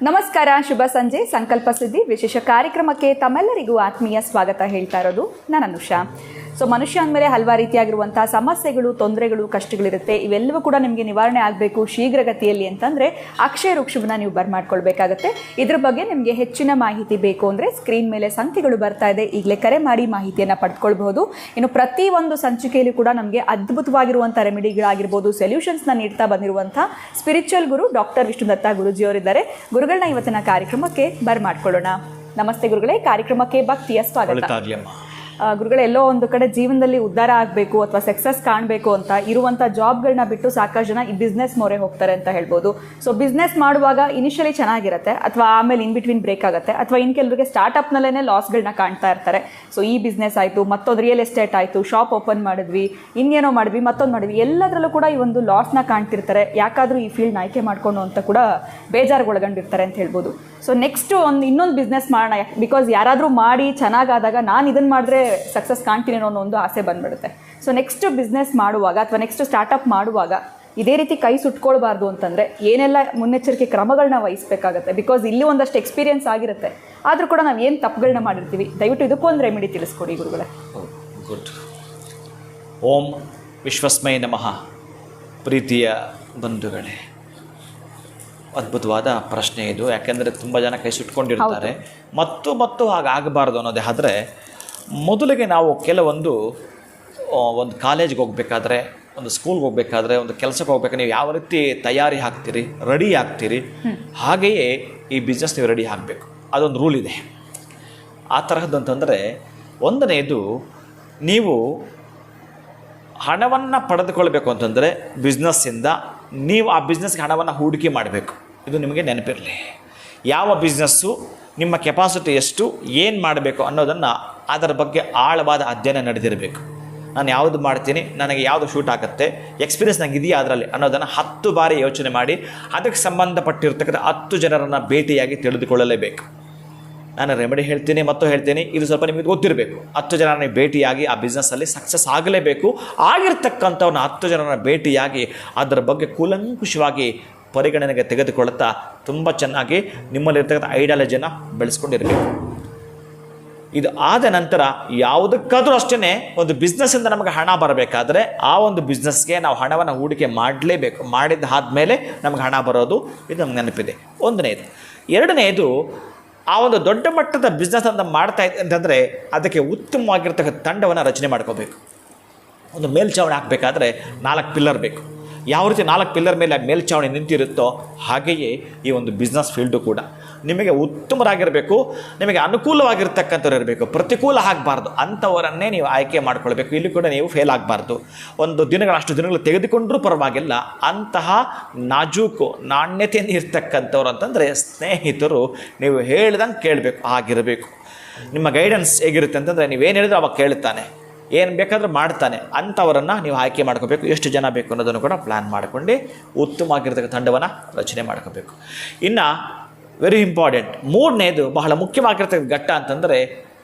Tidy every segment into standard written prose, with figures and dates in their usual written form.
ನಮಸ್ಕಾರ, ಶುಭ ಸಂಜೆ. ಸಂಕಲ್ಪ ಸಿದ್ಧಿ ವಿಶೇಷ ಕಾರ್ಯಕ್ರಮಕ್ಕೆ ತಮ್ಮೆಲ್ಲರಿಗೂ ಆತ್ಮೀಯ ಸ್ವಾಗತ ಹೇಳ್ತಾ ಇರೋದು ನಾನು ಅನುಷಾ. ಮನುಷ್ಯ ಅಂದಮೇಲೆ ಹಲವಾರು ರೀತಿಯಾಗಿರುವಂತಹ ಸಮಸ್ಯೆಗಳು, ತೊಂದರೆಗಳು, ಕಷ್ಟಗಳಿರುತ್ತೆ. ಇವೆಲ್ಲವೂ ಕೂಡ ನಿಮಗೆ ನಿವಾರಣೆ ಆಗಬೇಕು ಶೀಘ್ರಗತಿಯಲ್ಲಿ ಅಂತಂದರೆ ಅಕ್ಷಯ ವೃಕ್ಷವನ್ನು ನೀವು ಬರ್ಮಾಡ್ಕೊಳ್ಬೇಕಾಗತ್ತೆ. ಇದ್ರ ಬಗ್ಗೆ ನಿಮಗೆ ಹೆಚ್ಚಿನ ಮಾಹಿತಿ ಬೇಕು ಅಂದರೆ ಸ್ಕ್ರೀನ್ ಮೇಲೆ ಸಂಖ್ಯೆಗಳು ಬರ್ತಾ ಇದೆ, ಈಗಲೇ ಕರೆ ಮಾಡಿ ಮಾಹಿತಿಯನ್ನು ಪಡೆದುಕೊಳ್ಬಹುದು. ಇನ್ನು ಪ್ರತಿಯೊಂದು ಸಂಚಿಕೆಯಲ್ಲಿ ಕೂಡ ನಮಗೆ ಅದ್ಭುತವಾಗಿರುವಂಥ ರೆಮಿಡಿಗಳಾಗಿರ್ಬೋದು, ಸೊಲ್ಯೂಷನ್ಸ್ನ ನೀಡ್ತಾ ಬಂದಿರುವಂಥ ಸ್ಪಿರಿಚುವಲ್ ಗುರು ಡಾಕ್ಟರ್ ವಿಷ್ಣುದತ್ತ ಗುರುಜಿಯವರಿದ್ದಾರೆ. ಗುರುಗಳನ್ನ ಇವತ್ತಿನ ಕಾರ್ಯಕ್ರಮಕ್ಕೆ ಬರ್ಮಾಡ್ಕೊಳ್ಳೋಣ. ನಮಸ್ತೆ ಗುರುಗಳೇ, ಕಾರ್ಯಕ್ರಮಕ್ಕೆ ಭಕ್ತಿಯ ಸ್ವಾಗತ. ಗುರುಗಳು, ಎಲ್ಲೋ ಒಂದು ಕಡೆ ಜೀವನದಲ್ಲಿ ಉದ್ಧಾರ ಆಗಬೇಕು ಅಥವಾ ಸಕ್ಸಸ್ ಕಾಣಬೇಕು ಅಂತ ಇರುವಂಥ ಜಾಬ್ಗಳನ್ನ ಬಿಟ್ಟು ಸಾಕಷ್ಟು ಜನ ಈ ಬಿಸ್ನೆಸ್ ಮೊರೆ ಹೋಗ್ತಾರೆ ಅಂತ ಹೇಳ್ಬೋದು. ಬಿಸ್ನೆಸ್ ಮಾಡುವಾಗ ಇನಿಷಿಯಲಿ ಚೆನ್ನಾಗಿರುತ್ತೆ, ಅಥವಾ ಆಮೇಲೆ ಇನ್ ಬಿಟ್ವೀನ್ ಬ್ರೇಕ್ ಆಗುತ್ತೆ, ಅಥವಾ ಇನ್ನು ಕೆಲವರಿಗೆ ಸ್ಟಾರ್ಟಪ್ನಲ್ಲೇ ಲಾಸ್ಗಳನ್ನ ಕಾಣ್ತಾ ಇರ್ತಾರೆ. ಈ ಬಿಸ್ನೆಸ್ ಆಯಿತು, ಮತ್ತೊಂದು ರಿಯಲ್ ಎಸ್ಟೇಟ್ ಆಯಿತು, ಶಾಪ್ ಓಪನ್ ಮಾಡಿದ್ವಿ, ಇನ್ನೇನೋ ಮಾಡಿದ್ವಿ, ಮತ್ತೊಂದು ಮಾಡಿದ್ವಿ, ಎಲ್ಲದರಲ್ಲೂ ಕೂಡ ಈ ಒಂದು ಲಾಸ್ನ ಕಾಣ್ತಿರ್ತಾರೆ. ಯಾಕಾದರೂ ಈ ಫೀಲ್ಡ್ನ ಆಯ್ಕೆ ಮಾಡ್ಕೊಂಡು ಅಂತ ಕೂಡ ಬೇಜಾರುಗೊಳಗೊಂಡಿರ್ತಾರೆ ಅಂತ ಹೇಳ್ಬೋದು. ನೆಕ್ಸ್ಟ್ ಇನ್ನೊಂದು ಬಿಸ್ನೆಸ್ ಮಾಡೋಣ, ಬಿಕಾಸ್ ಯಾರಾದರೂ ಮಾಡಿ ಚೆನ್ನಾಗಾದಾಗ ನಾನು ಇದನ್ನು ಮಾಡಿದ್ರೆ ಸಕ್ಸಸ್ ಕಾಣ್ತೀನಿ ಅನ್ನೋ ಒಂದು ಆಸೆ ಬಂದ್ಬಿಡುತ್ತೆ. ನೆಕ್ಸ್ಟ್ ಬಿಸ್ನೆಸ್ ಮಾಡುವಾಗ ಅಥವಾ ನೆಕ್ಸ್ಟ್ ಸ್ಟಾರ್ಟಪ್ ಮಾಡುವಾಗ ಇದೇ ರೀತಿ ಕೈ ಸುಟ್ಕೊಳ್ಬಾರ್ದು ಅಂತಂದರೆ ಏನೆಲ್ಲ ಮುನ್ನೆಚ್ಚರಿಕೆ ಕ್ರಮಗಳನ್ನ ವಹಿಸಬೇಕಾಗತ್ತೆ? ಬಿಕಾಸ್ ಇಲ್ಲಿ ಒಂದಷ್ಟು ಎಕ್ಸ್ಪೀರಿಯನ್ಸ್ ಆಗಿರುತ್ತೆ, ಆದರೂ ಕೂಡ ನಾವು ಏನು ತಪ್ಪುಗಳನ್ನ ಮಾಡಿರ್ತೀವಿ. ದಯವಿಟ್ಟು ಇದಕ್ಕೊಂದು ರೆಮಿಡಿ ತಿಳಿಸ್ಕೊಡಿ ಗುರುಗಳೇ. ಗುಡ್. ಓಂ ವಿಶ್ವಸ್ಮೈ ನಮಃ. ಪ್ರೀತಿಯ ಬಂಧುಗಳೇ, ಅದ್ಭುತವಾದ ಪ್ರಶ್ನೆ ಇದು. ಯಾಕೆಂದರೆ ತುಂಬ ಜನ ಕೈ ಸುಟ್ಕೊಂಡಿರ್ತಾರೆ. ಮತ್ತು ಹಾಗಾಗಬಾರ್ದು ಅನ್ನೋದೇ ಆದರೆ, ಮೊದಲಿಗೆ ನಾವು ಕೆಲವೊಂದು ಒಂದು ಕಾಲೇಜ್ಗೆ ಹೋಗಬೇಕಾದ್ರೆ, ಒಂದು ಸ್ಕೂಲ್ಗೆ ಹೋಗಬೇಕಾದ್ರೆ, ಒಂದು ಕೆಲಸಕ್ಕೆ ಹೋಗ್ಬೇಕಾದ್ರೆ ನೀವು ಯಾವ ರೀತಿ ತಯಾರಿ ಆಗ್ತೀರಿ, ರೆಡಿ ಆಗ್ತೀರಿ, ಹಾಗೆಯೇ ಈ ಬಿಸ್ನೆಸ್ ನೀವು ರೆಡಿ ಆಗಬೇಕು. ಅದೊಂದು ರೂಲ್ ಇದೆ. ಆ ತರಹದ್ದು ಅಂತಂದರೆ, ಒಂದನೇದು, ನೀವು ಹಣವನ್ನು ಪಡೆದುಕೊಳ್ಬೇಕು ಅಂತಂದರೆ ಬಿಸ್ನೆಸ್ಸಿಂದ ನೀವು ಆ ಬಿಸ್ನೆಸ್ಗೆ ಹಣವನ್ನು ಹೂಡಿಕೆ ಮಾಡಬೇಕು. ಇದು ನಿಮಗೆ ನೆನಪಿರಲಿ. ಯಾವ ಬಿಸ್ನೆಸ್ಸು, ನಿಮ್ಮ ಕೆಪಾಸಿಟಿ ಎಷ್ಟು, ಏನು ಮಾಡಬೇಕು ಅನ್ನೋದನ್ನು ಅದರ ಬಗ್ಗೆ ಆಳವಾದ ಅಧ್ಯಯನ ನಡೆದಿರಬೇಕು. ನಾನು ಯಾವುದು ಮಾಡ್ತೀನಿ, ನನಗೆ ಯಾವುದು ಶೂಟ್ ಆಗುತ್ತೆ, ಎಕ್ಸ್ಪೀರಿಯನ್ಸ್ ನನಗೆ ಇದೆಯಾ ಅದರಲ್ಲಿ ಅನ್ನೋದನ್ನು 10 ಬಾರಿ ಯೋಚನೆ ಮಾಡಿ ಅದಕ್ಕೆ ಸಂಬಂಧಪಟ್ಟಿರ್ತಕ್ಕಂಥ 10 ಜನರನ್ನು ಭೇಟಿಯಾಗಿ ತಿಳಿದುಕೊಳ್ಳಲೇಬೇಕು. ನಾನು ರೆಮಿಡಿ ಹೇಳ್ತೀನಿ ಮತ್ತು ಹೇಳ್ತೀನಿ, ಇದು ಸ್ವಲ್ಪ ನಿಮಗೆ ಗೊತ್ತಿರಬೇಕು. 10 ಜನರನ್ನ ಭೇಟಿಯಾಗಿ ಆ ಬಿಸ್ನೆಸ್ಸಲ್ಲಿ ಸಕ್ಸಸ್ ಆಗಲೇಬೇಕು. ಆಗಿರ್ತಕ್ಕಂಥವ್ರನ್ನ 10 ಜನರನ್ನ ಭೇಟಿಯಾಗಿ ಅದರ ಬಗ್ಗೆ ಕೂಲಂಕುಷವಾಗಿ ಪರಿಗಣನೆಗೆ ತೆಗೆದುಕೊಳ್ಳುತ್ತಾ ತುಂಬ ಚೆನ್ನಾಗಿ ನಿಮ್ಮಲ್ಲಿರ್ತಕ್ಕಂಥ ಐಡಿಯಾಲಜಿಯನ್ನು ಬೆಳೆಸ್ಕೊಂಡಿರಬೇಕು. ಇದು ಆದ ನಂತರ ಯಾವುದಕ್ಕಾದರೂ ಅಷ್ಟೇ, ಒಂದು ಬಿಸ್ನೆಸ್ಸಿಂದ ನಮಗೆ ಹಣ ಬರಬೇಕಾದ್ರೆ ಆ ಒಂದು ಬಿಸ್ನೆಸ್ಗೆ ನಾವು ಹಣವನ್ನು ಹೂಡಿಕೆ ಮಾಡಲೇಬೇಕು. ಮಾಡಿದ್ದಾದಮೇಲೆ ನಮಗೆ ಹಣ ಬರೋದು, ಇದು ನಮ್ಗೆ ನೆನಪಿದೆ. ಒಂದನೇದು. ಎರಡನೇದು, ಆ ಒಂದು ದೊಡ್ಡ ಮಟ್ಟದ ಬಿಸ್ನೆಸ್ ಅಂತ ಮಾಡ್ತಾ ಇದೆ ಅಂತಂದರೆ ಅದಕ್ಕೆ ಉತ್ತಮವಾಗಿರ್ತಕ್ಕಂಥ ತಂಡವನ್ನು ರಚನೆ ಮಾಡ್ಕೋಬೇಕು. ಒಂದು ಮೇಲ್ಛಾವಣಿ ಹಾಕಬೇಕಾದ್ರೆ 4 ಪಿಲ್ಲರ್ ಬೇಕು. ಯಾವ ರೀತಿ 4 ಪಿಲ್ಲರ್ ಮೇಲೆ ಮೇಲ್ಛಾವಣಿ ನಿಂತಿರುತ್ತೋ ಹಾಗೆಯೇ ಈ ಒಂದು ಬಿಸ್ನೆಸ್ ಫೀಲ್ಡು ಕೂಡ ನಿಮಗೆ ಉತ್ತಮರಾಗಿರಬೇಕು. ನಿಮಗೆ ಅನುಕೂಲವಾಗಿರ್ತಕ್ಕಂಥವ್ರು ಇರಬೇಕು, ಪ್ರತಿಕೂಲ ಆಗಬಾರ್ದು. ಅಂಥವರನ್ನೇ ನೀವು ಆಯ್ಕೆ ಮಾಡ್ಕೊಳ್ಬೇಕು. ಇಲ್ಲಿ ಕೂಡ ನೀವು ಫೇಲ್ ಆಗಬಾರ್ದು. ಅಷ್ಟು ದಿನಗಳು ತೆಗೆದುಕೊಂಡರೂ ಪರವಾಗಿಲ್ಲ. ಅಂತಹ ನಾಜೂಕು ನಾಣ್ಯತೆಯಿಂದ ಇರ್ತಕ್ಕಂಥವ್ರು ಅಂತಂದರೆ ಸ್ನೇಹಿತರು, ನೀವು ಹೇಳ್ದಂಗೆ ಕೇಳಬೇಕು, ಆಗಿರಬೇಕು. ನಿಮ್ಮ ಗೈಡೆನ್ಸ್ ಹೇಗಿರುತ್ತೆ ಅಂತಂದರೆ ನೀವೇನು ಹೇಳಿದ್ರೆ ಅವಾಗ ಕೇಳ್ತಾನೆ, ಏನು ಬೇಕಾದರೂ ಮಾಡ್ತಾನೆ. ಅಂಥವರನ್ನು ನೀವು ಆಯ್ಕೆ ಮಾಡ್ಕೋಬೇಕು. ಎಷ್ಟು ಜನ ಬೇಕು ಅನ್ನೋದನ್ನು ಕೂಡ ಪ್ಲ್ಯಾನ್ ಮಾಡಿಕೊಂಡು ಉತ್ತಮವಾಗಿರ್ತಕ್ಕಂಥ ತಂಡವನ್ನು ರಚನೆ ಮಾಡ್ಕೋಬೇಕು. ಇನ್ನು ವೆರಿ ಇಂಪಾರ್ಟೆಂಟ್, ಮೂರನೇದು ಬಹಳ ಮುಖ್ಯವಾಗಿರ್ತಕ್ಕಂಥ ಘಟ್ಟ ಅಂತಂದರೆ,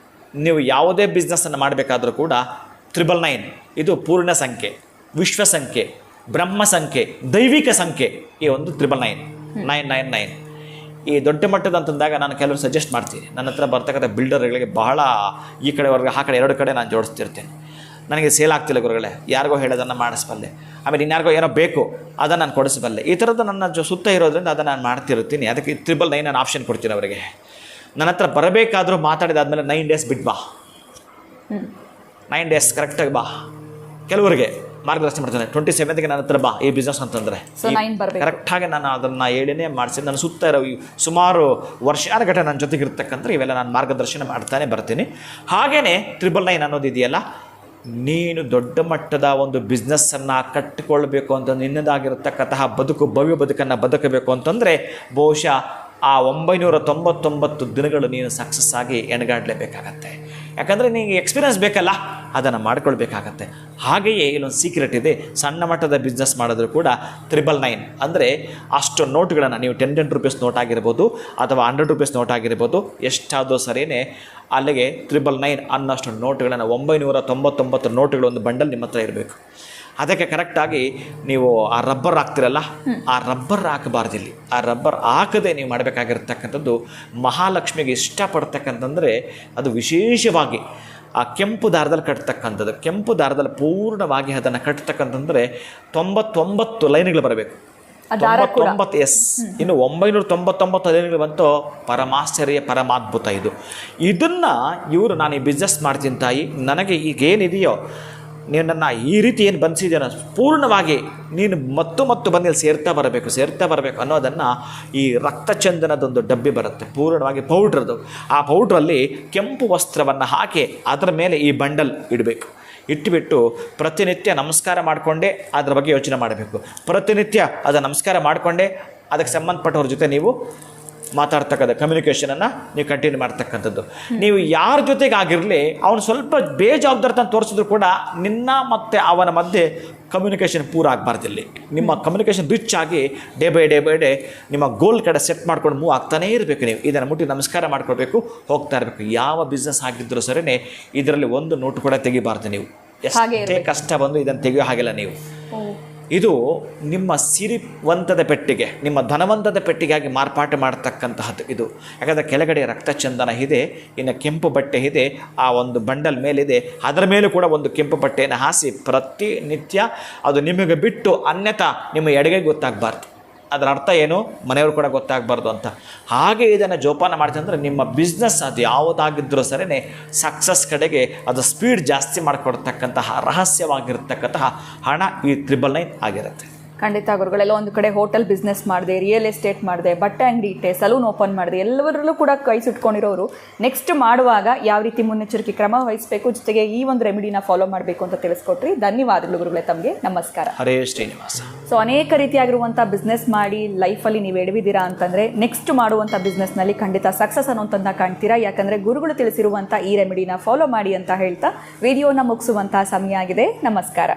ನೀವು ಯಾವುದೇ ಬಿಸ್ನೆಸ್ಸನ್ನು ಮಾಡಬೇಕಾದ್ರೂ ಕೂಡ 999 ಇದು ಪೂರ್ಣ ಸಂಖ್ಯೆ, ವಿಶ್ವ ಸಂಖ್ಯೆ, ಬ್ರಹ್ಮ ಸಂಖ್ಯೆ, ದೈವಿಕ ಸಂಖ್ಯೆ. ಈ ಒಂದು 999 ಈ ದೊಡ್ಡ ಮಟ್ಟದ ಅಂತಂದಾಗ ನಾನು ಕೆಲವರು ಸಜೆಸ್ಟ್ ಮಾಡ್ತೀನಿ. ನನ್ನ ಹತ್ರ ಬರ್ತಕ್ಕಂಥ ಬಿಲ್ಡರ್ಗಳಿಗೆ ಬಹಳ ಈ ಕಡೆವರೆಗೆ ಆ ಕಡೆ 2 ಕಡೆ ನಾನು ಜೋಡಿಸ್ತಿರ್ತೇನೆ. ನನಗೆ ಸೇಲ್ ಆಗ್ತಿಲ್ಲ ಗುರುಗಳೇ, ಯಾರಿಗೋ ಹೇಳೋದನ್ನು ಮಾಡಿಸಬಲ್ಲೆ, ಆಮೇಲೆ ಇನ್ಯಾರಿಗೋ ಏನೋ ಬೇಕು ಅದನ್ನು ನಾನು ಕೊಡಿಸಬಲ್ಲೆ. ಈ ಥರದ್ದು ನನ್ನ ಸುತ್ತ ಇರೋದ್ರಿಂದ ಅದನ್ನು ನಾನು ಮಾಡ್ತಿರ್ತೀನಿ. ಅದಕ್ಕೆ 999 ನಾನು ಆಪ್ಷನ್ ಕೊಡ್ತೀನಿ ಅವರಿಗೆ. ನನ್ನ ಹತ್ರ ಬರಬೇಕಾದ್ರೂ ಮಾತಾಡಿದಾದ್ಮೇಲೆ 9 ಡೇಸ್ ಬಿಟ್ಟು ಬಾ, 9 ಡೇಸ್ ಕರೆಕ್ಟಾಗಿ ಬಾ. ಕೆಲವರಿಗೆ ಮಾರ್ಗದರ್ಶನ ಮಾಡ್ತಾನೆ, 27ಗೆ ನನ್ನ ಹತ್ರ ಬಾ ಈ ಬಿಸ್ನೆಸ್ ಅಂತಂದರೆ ಕರೆಕ್ಟಾಗಿ ನಾನು ಅದನ್ನು ಹೇಳಿನೇ ಮಾಡಿಸಿ ನನ್ನ ಸುತ್ತ ಇರೋ ಸುಮಾರು ವರ್ಷಾನುಗಟ್ಟಲೆ ನನ್ನ ಜೊತೆಗಿರ್ತಕ್ಕಂಥ ಇವೆಲ್ಲ ನಾನು ಮಾರ್ಗದರ್ಶನ ಮಾಡ್ತಾನೆ ಬರ್ತೀನಿ. ಹಾಗೆಯೇ 999 ಅನ್ನೋದು ಇದೆಯಲ್ಲ, ನೀನು ದೊಡ್ಡ ಮಟ್ಟದ ಒಂದು ಬಿಸ್ನೆಸ್ಸನ್ನು ಕಟ್ಟಿಕೊಳ್ಬೇಕು ಅಂತ ನಿನ್ನದಾಗಿರತಕ್ಕಂತಹ ಭವ್ಯ ಬದುಕನ್ನು ಬದುಕಬೇಕು ಅಂತಂದರೆ ಬಹುಶಃ ಆ 999 ದಿನಗಳು ನೀನು ಸಕ್ಸಸ್ ಆಗಿ ಎಣಗಾಡಲೇಬೇಕಾಗತ್ತೆ. ಯಾಕಂದರೆ ನಿನಗೆ ಎಕ್ಸ್ಪೀರಿಯನ್ಸ್ ಬೇಕಲ್ಲ, ಅದನ್ನು ಮಾಡ್ಕೊಳ್ಬೇಕಾಗತ್ತೆ. ಹಾಗೆಯೇ ಇಲ್ಲೊಂದು ಸೀಕ್ರೆಟ್ ಇದೆ. ಸಣ್ಣ ಮಟ್ಟದ ಬಿಸ್ನೆಸ್ ಮಾಡಿದ್ರು ಕೂಡ 999 ಅಂದರೆ ಅಷ್ಟು ನೋಟುಗಳನ್ನು ನೀವು 10 ರೂಪೀಸ್ ನೋಟ್ ಆಗಿರ್ಬೋದು ಅಥವಾ 100 ರೂಪೀಸ್ ನೋಟ್ ಆಗಿರ್ಬೋದು, ಎಷ್ಟಾದರೂ ಸರಿಯೇ ಅಲ್ಲಿಗೆ 999 ಅನ್ನೋಷ್ಟು ನೋಟುಗಳನ್ನು 999 ನೋಟುಗಳು ಒಂದು ಬಂಡಲ್ ನಿಮ್ಮ ಹತ್ರ ಇರಬೇಕು. ಅದಕ್ಕೆ ಕರೆಕ್ಟಾಗಿ ನೀವು ಆ ರಬ್ಬರ್ ಹಾಕ್ತಿರಲ್ಲ, ಆ ರಬ್ಬರ್ ಹಾಕಬಾರ್ದಿಲ್ಲಿ. ಆ ರಬ್ಬರ್ ಹಾಕದೆ ನೀವು ಮಾಡಬೇಕಾಗಿರ್ತಕ್ಕಂಥದ್ದು ಮಹಾಲಕ್ಷ್ಮಿಗೆ ಇಷ್ಟಪಡ್ತಕ್ಕಂತಂದರೆ ಅದು ವಿಶೇಷವಾಗಿ ಆ ಕೆಂಪು ದಾರದಲ್ಲಿ ಕಟ್ತಕ್ಕಂಥದ್ದು. ಕೆಂಪು ದರದಲ್ಲಿ ಪೂರ್ಣವಾಗಿ ಅದನ್ನು ಕಟ್ತಕ್ಕಂತಂದರೆ 99 ಲೈನ್ಗಳು ಬರಬೇಕು. 99 ಎಸ್, ಇನ್ನು 999 ಲೈನ್ಗಳು ಬಂತು. ಪರಮಾಶ್ಚರ್ಯ, ಪರಮಾದ್ಭುತ ಇದು. ಇದನ್ನು ಇವರು ನಾನು ಈ ಬಿಸ್ನೆಸ್ ಮಾಡ್ತೀನಿ ತಾಯಿ, ನನಗೆ ಈಗೇನಿದೆಯೋ ನೀವು ನನ್ನ ಈ ರೀತಿ ಏನು ಬಂದಿದ್ದೀನೋ ಪೂರ್ಣವಾಗಿ ನೀನು ಮತ್ತು ಬಂದು ಸೇರ್ತಾ ಬರಬೇಕು ಅನ್ನೋದನ್ನು ಈ ರಕ್ತಚಂದನದೊಂದು ಡಬ್ಬಿ ಬರುತ್ತೆ, ಪೂರ್ಣವಾಗಿ ಪೌಡ್ರದು. ಆ ಪೌಡ್ರಲ್ಲಿ ಕೆಂಪು ವಸ್ತ್ರವನ್ನು ಹಾಕಿ ಅದರ ಮೇಲೆ ಈ ಬಂಡಲ್ ಇಡಬೇಕು. ಇಟ್ಟುಬಿಟ್ಟು ಪ್ರತಿನಿತ್ಯ ನಮಸ್ಕಾರ ಮಾಡಿಕೊಂಡೇ ಅದರ ಬಗ್ಗೆ ಯೋಚನೆ ಮಾಡಬೇಕು. ಪ್ರತಿನಿತ್ಯ ಅದನ್ನು ನಮಸ್ಕಾರ ಮಾಡಿಕೊಂಡೇ ಅದಕ್ಕೆ ಸಂಬಂಧಪಟ್ಟವ್ರ ಜೊತೆ ನೀವು ಮಾತಾಡ್ತಕ್ಕಂಥ ಕಮ್ಯುನಿಕೇಷನನ್ನು ನೀವು ಕಂಟಿನ್ಯೂ ಮಾಡ್ತಕ್ಕಂಥದ್ದು. ನೀವು ಯಾರ ಜೊತೆಗೆ ಆಗಿರಲಿ ಅವನು ಸ್ವಲ್ಪ ಬೇಜವಾಬ್ದಾರಿತನ ತೋರಿಸಿದ್ರು ಕೂಡ ನಿನ್ನ ಮತ್ತು ಅವನ ಮಧ್ಯೆ ಕಮ್ಯುನಿಕೇಷನ್ ಪೂರ ಆಗಬಾರ್ದಿಲ್ಲಿ. ನಿಮ್ಮ ಕಮ್ಯುನಿಕೇಷನ್ ರಿಚ್ ಆಗಿ ಡೇ ಬೈ ಡೇ ನಿಮ್ಮ ಗೋಲ್ ಕಡೆ ಸೆಟ್ ಮಾಡ್ಕೊಂಡು ಮೂವ್ ಆಗ್ತಾನೇ ಇರಬೇಕು. ನೀವು ಇದನ್ನು ಮುಟ್ಟಿ ನಮಸ್ಕಾರ ಮಾಡ್ಕೊಳ್ಬೇಕು, ಹೋಗ್ತಾ ಇರಬೇಕು. ಯಾವ ಬಿಸ್ನೆಸ್ ಆಗಿದ್ದರೂ ಸರಿಯೇ ಇದರಲ್ಲಿ ಒಂದು ನೋಟು ಕೂಡ ತೆಗಿಬಾರ್ದು ನೀವು. ಎಷ್ಟೇ ಕಷ್ಟ ಬಂದು ಇದನ್ನು ತೆಗೆಯೋ ಹಾಗಿಲ್ಲ ನೀವು. ಇದು ನಿಮ್ಮ ಸಿರಿವಂತದ ಪೆಟ್ಟಿಗೆ, ನಿಮ್ಮ ಧನವಂತದ ಪೆಟ್ಟಿಗೆಯಾಗಿ ಮಾರ್ಪಾಟು ಮಾಡ್ತಕ್ಕಂತಹದ್ದು ಇದು. ಯಾಕಂದರೆ ಕೆಳಗಡೆ ರಕ್ತಚಂದನ ಇದೆ, ಇನ್ನು ಕೆಂಪು ಬಟ್ಟೆ ಇದೆ, ಆ ಒಂದು ಬಂಡಲ್ ಮೇಲಿದೆ, ಅದರ ಮೇಲೂ ಕೂಡ ಒಂದು ಕೆಂಪು ಬಟ್ಟೆಯನ್ನು ಹಾಸಿ ಪ್ರತಿನಿತ್ಯ ಅದು ನಿಮಗೆ ಬಿಟ್ಟು ಅನ್ಯಥಾ ನಿಮ್ಮ ಎಡೆಗೆ ಗೊತ್ತಾಗಬಾರ್ದು. ಅದರ ಅರ್ಥ ಏನು, ಮನೆಯವರು ಕೂಡ ಗೊತ್ತಾಗಬಾರ್ದು ಅಂತ. ಹಾಗೆ ಇದನ್ನು ಜೋಪಾನ ಮಾಡ್ತಂದರೆ ನಿಮ್ಮ ಬಿಸ್ನೆಸ್ ಅದು ಯಾವುದಾಗಿದ್ದರೂ ಸರಿಯೇ ಸಕ್ಸಸ್ ಕಡೆಗೆ ಅದು ಸ್ಪೀಡ್ ಜಾಸ್ತಿ ಮಾಡಿಕೊಡ್ತಕ್ಕಂತಹ ರಹಸ್ಯವಾಗಿರ್ತಕ್ಕಂತಹ ಹಣ ಈ 999 ಆಗಿರುತ್ತೆ. ಖಂಡಿತ ಗುರುಗಳೆಲ್ಲ ಒಂದು ಕಡೆ ಹೋಟೆಲ್ ಬಿಸ್ನೆಸ್ ಮಾಡಿದೆ, ರಿಯಲ್ ಎಸ್ಟೇಟ್ ಮಾಡಿದೆ, ಬಟ್ಟೆ ಅಂಗಡಿ ಇಟ್ಟೆ, ಸಲೂನ್ ಓಪನ್ ಮಾಡಿದೆ, ಎಲ್ಲವರಲ್ಲೂ ಕೂಡ ಕೈ ಸುಟ್ಕೊಂಡಿರೋರು ನೆಕ್ಸ್ಟ್ ಮಾಡುವಾಗ ಯಾವ ರೀತಿ ಮುನ್ನೆಚ್ಚರಿಕೆ ಕ್ರಮ ವಹಿಸಬೇಕು, ಜೊತೆಗೆ ಈ ಒಂದು ರೆಮಿಡಿನ ಫಾಲೋ ಮಾಡಬೇಕು ಅಂತ ತಿಳಿಸ್ಕೊಟ್ರಿ. ಧನ್ಯವಾದಗಳು ಗುರುಗಳೇ, ತಮಗೆ ನಮಸ್ಕಾರ. ಹರೇ ಶ್ರೀನಿವಾಸ. ಸೊ ಅನೇಕ ರೀತಿಯಾಗಿರುವಂಥ ಬಿಸ್ನೆಸ್ ಮಾಡಿ ಲೈಫಲ್ಲಿ ನೀವು ಎಡವಿದ್ದೀರಾ ಅಂತಂದರೆ ನೆಕ್ಸ್ಟ್ ಮಾಡುವಂಥ ಬಿಸ್ನೆಸ್ನಲ್ಲಿ ಖಂಡಿತ ಸಕ್ಸಸ್ ಅನ್ನೋಂಥದ್ದನ್ನ ಕಾಣ್ತೀರಾ. ಯಾಕಂದರೆ ಗುರುಗಳು ತಿಳಿಸಿರುವಂಥ ಈ ರೆಮಿಡಿನ ಫಾಲೋ ಮಾಡಿ ಅಂತ ಹೇಳ್ತಾ ವಿಡಿಯೋನ ಮುಗಿಸುವಂಥ ಸಮಯ ಆಗಿದೆ. ನಮಸ್ಕಾರ.